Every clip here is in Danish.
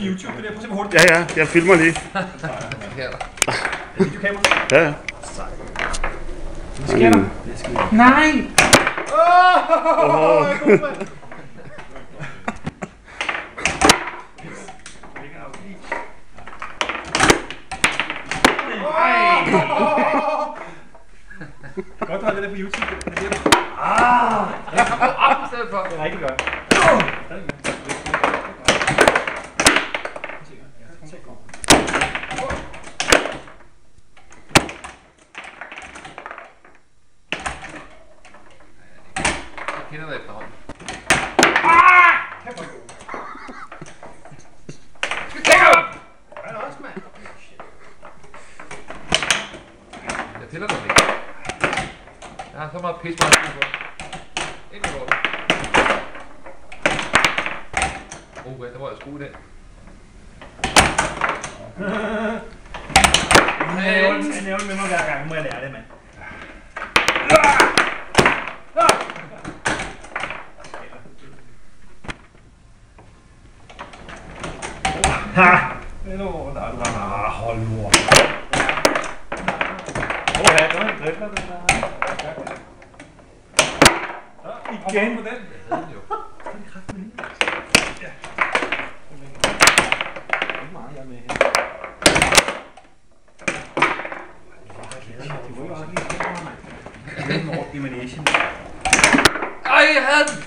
til YouTube, det der. Prøv at se, hvor hurtigt. Ja, ja, jeg filmer lige. Videokamera. Ja, ja. Hvad sker der? Nej! Godt, du har det der på YouTube. Jeg kommer op i stedet for. Det er rigtig godt. Jeg kender dig efterhånden. Jeg tæller dig ikke. Jeg har så meget pis meget på. Ind i lortet. Der var jeg skrue den. Han nævner med mig hver gang, må jeg lære det, mand. Ha! Hold nu op. Igen på den. Jeg havde den jo. Ej, jeg havde den!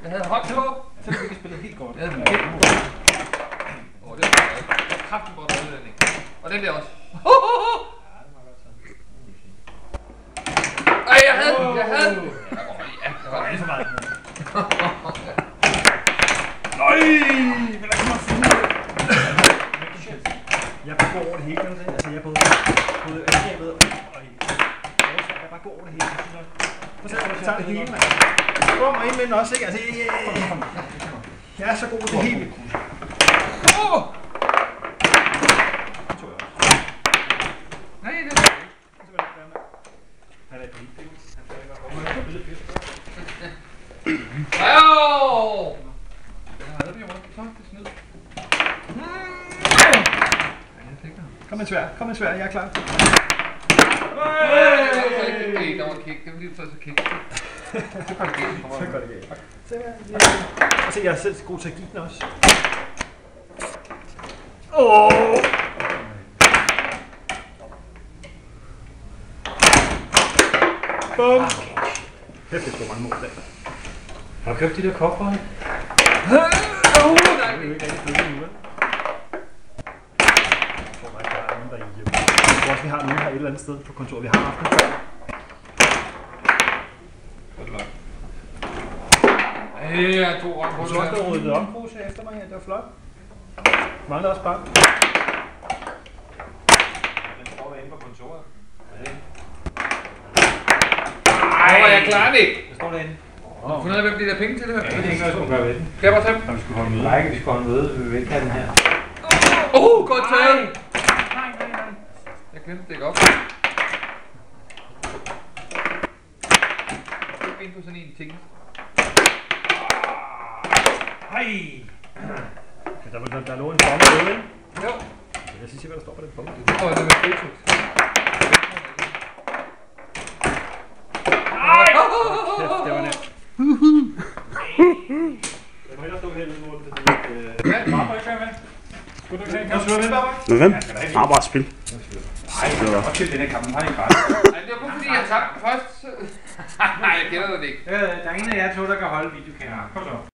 Jeg havde hånd på. Så kan vi spille helt godt. Jeg havde den helt på. Det var kraftigt godt ud den, ikke? Og den der også. Ej, jeg havde den! Jeg havde den! Det var ikke så meget. Nøj! Men der kommer fugle. Jeg bare går over det hele, kan du se? Altså, jeg både angrebet og jeg bare går over det hele. Prøv at se, jeg tager det hele, mand. Kom og ind med den også, ikke? Altså, jeg er så god til det hele. Nej, det er ikke. Han er på helt. Kom en svær, jeg er klar. Der var kick, det var lige så kick. Så kom det galt. Så går det galt. Se, jeg er selv god til at give den også. Bum! Hæft, det er sgu mange mål der. Har du købt de der kopper? Nej, Det er jo ikke rigtig flyttet nu, vel? Jeg tror bare ikke, der er nogen, der er hjemme. Jeg tror også, vi har nogen her et eller andet sted på kontoret. Vi har haft den før. jeg tog rundt på Du har også ryddet op, Kruse, efter mig her. Det var flot. Mangler også bare. Den står inde på kontoret. Ej, jeg klarer det ikke. Der står derinde. Har du fundet ud af, hvem de der penge til det her? Ja, det er ikke noget, jeg skulle gøre ved den. Skal jeg bare tage dem? Når vi skulle holde møde. Nej, vi skulle holde møde ved velkatten her. Godt taget! Jeg glemte det ikke op. Jeg skal ind på sådan en ting. Hej! Der lå en bombe derude, ikke? Jo. Jeg skal se, hvad der står på den bombe. Det er med Føtex. Det var nemt. Jeg må hellere stå her lidt rundt, fordi... Ja, Barbara ikke være med. Skulle du ikke have en kamp? Kan du med, Barbara? Med hvem? Bare spil. Nej, det var godt til den her kamp. Den har ikke ret. Nej, det var kun fordi, jeg tabte først. Nej, jeg kender det ikke. Der er ingen af jer to, der kan holde videokameraet. Kom så.